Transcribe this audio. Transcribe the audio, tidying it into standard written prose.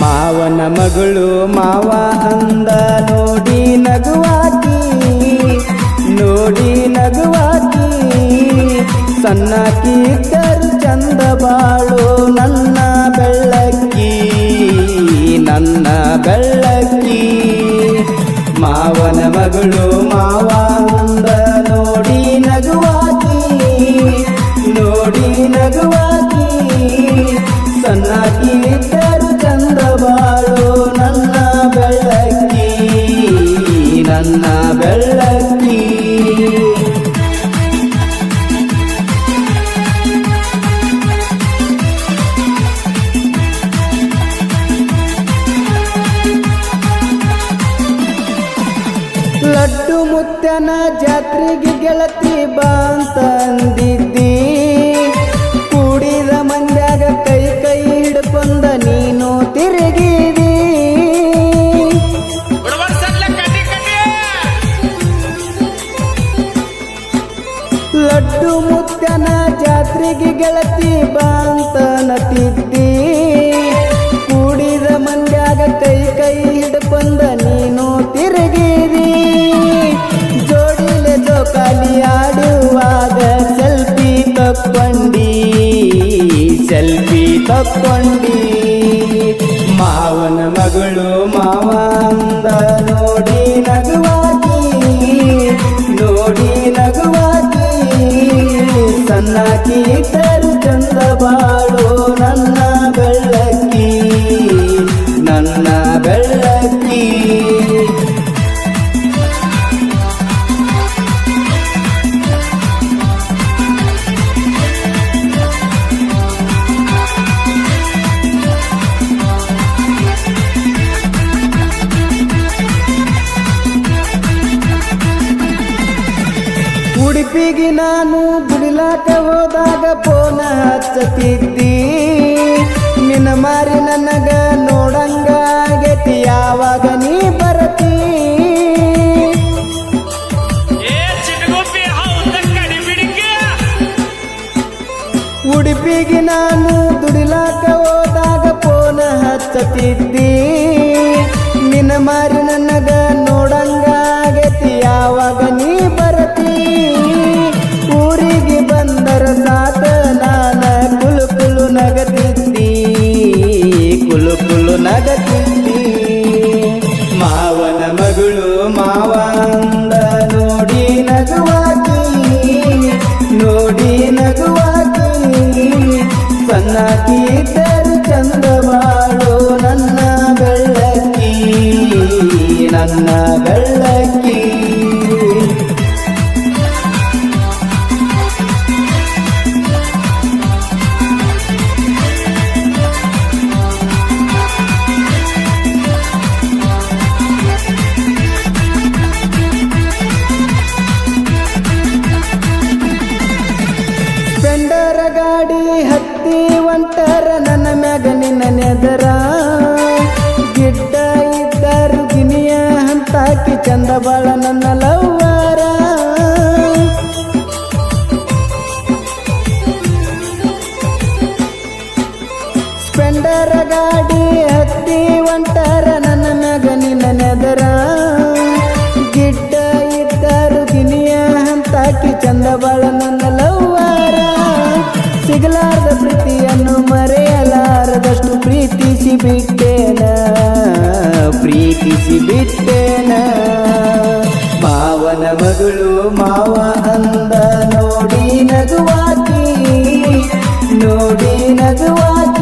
ಮಾವನ ಮಗಳು ಮಾವ ಅಂದ ನೋಡಿ ನಗುವಾಕಿ, ನೋಡಿ ನಗುವಾಕಿ. ಸಣ್ಣಕಿ ಇದ್ದರು ಚಂದ ಬಾಳು ನನ್ನ ಬೆಳ್ಳಕ್ಕಿ, ನನ್ನ ಬೆಳ್ಳಕ್ಕಿ. ಮಾವನ ಮಗಳು ಮಾವ ಅಂದ ನೋಡಿ ನಗುವಾಕಿ, ನೋಡಿ ನಗುವಾಕಿ. ಸಣ್ಣಕಿ ಇದ್ದರು ಚಂದ ಬಾಳು ನನ್ನ ಬೆಳ್ಳಕ್ಕಿ, ನನ್ನ ಬೆಳ್ಳಕ್ಕಿ. ಲಡ್ಡು ಮುತ್ಯನ ಜಾತ್ರೆಗೆ ಗೆಳತಿ ಬಾ ಅಂತ ಅಂದಿದ್ದಿ, ಕೂಡಿದ ಮಂದ್ಯಾಗ ಕೈ ಕೈ ಹಿಡ್ಕೊಂಡ ನೀನು ತಿರುಗಿದಿ. ಲಡ್ಡು ಮುತ್ಯನ ಜಾತ್ರೆಗೆ ಗೆಳತಿ ಬಾ ಅಂತ ನತಿದ್ದಿ, ಕೂಡಿದ ಮಂದ್ಯಾಗ ಕೈ ಕೈ ಹಿಡ್ಕೊಂಡ ನೀನು ತಿರುಗಿದಿ. ಜೋಡಿಲೆ ಜೋಕಾಲಿ ಆಡುವಾಗ ಸೆಲ್ಫಿ ತಕ್ಕೊಂಡಿ, ಸೆಲ್ಫಿ ತಕ್ಕೊಂಡಿ. ಮಾವನ ಮಗಳು ಮಾವ ಅಂದ ನೋಡಿ ನಗುವಾಕಿ, ನೋಡಿ ನಗುವಾಕಿ. ಸಣ್ಣಕಿ ಇದ್ದರು ಚಂದ ಬಾಳು ನನ್ನ ಬೆಳ್ಳಕ್ಕಿ, ನನ್ನ ಬೆಳ್ಳಕ್ಕಿ. ಉಡುಪಿಗೆ ನಾನು ದುಡಿಲಾಕ ಹೋದಾಗ ಫೋನ ಹಚ್ಚತಿದ್ದಿ, ನಿನ್ನ ಮಾರಿ ನನಗ ನೋಡಂಗ ಆಗೈತಿ ಯಾವಾಗ ನೀ ಬರತಿ. ಉಡುಪಿಗೆ ನಾನು ದುಡಿಲಾಕ ಹೋದಾಗ ಫೋನ ಹಚ್ಚತಿದ್ದಿ, ನಿನ್ನ ಮಾರಿ ನನಗ ನೋಡಂಗ ಆಗೈತಿ ಯಾವಾಗ ನೀ ಬರತಿ. ಊರಿಗೆ ಬಂದರ ಸಾತ ನಾನ ಕುಲು ಕುಲು ನಗತಿದ್ದಿ, ಕುಲು ಕುಲು ನಗತಿದ್ದಿ. ಮಾವನ ಮಗಳು ಮಾವ ಅಂದ ನೋಡಿ ನಗುವಾಕಿ, ನೋಡಿ ನಗುವಾಕಿ. ಸಣ್ಣಕಿ ಇದ್ದರು ಚಂದ ಬಾಳು ನನ್ನ ಬೆಳ್ಳಕ್ಕಿ, ನನ್ನ ಬೆಳ್ಳಕ್ಕಿ. ಸ್ಪೆಂಡರ ಗಾಡಿ ಹತ್ತಿ ಒಂಟರ ನನ್ನ ಮ್ಯಾಗ ನಿನ್ನ ನೆದರ, ಗಿಡ್ಡ ಇದ್ದರು ಗಿನಿಯ ಹಂತಾಕಿ ಚಂದ ಬಾಳ ನನ್ನ ಲವ್ವಾರ. ಸ್ಪೆಂಡರ ಗಾಡಿ ಹತ್ತಿ ಒಂಟರ ನನ್ನ ಮ್ಯಾಗ ನಿನ್ನ ನೆದರ, ಗಿಡ್ಡ ಇದ್ದರು ಗಿನಿಯ ಹಂತಾಕಿ ಚಂದ ಬಾಳ ನನ್ನ ಲವ್ವಾರ. ಸಿಗಲಾರದ ಪ್ರೀತಿಯನ್ನು ಮರೆಯಲಾರದಷ್ಟು ಪ್ರೀತಿಸಿ ಬಿಟ್ಟೇನ, ಪ್ರೀತಿಸಿ ಬಿಟ್ಟೇನ. ಮಾವನ ಮಗಳು ಮಾವ ಅಂದ ನೋಡಿ ನಗುವಾಕಿ, ನೋಡಿ ನಗುವಾಕಿ.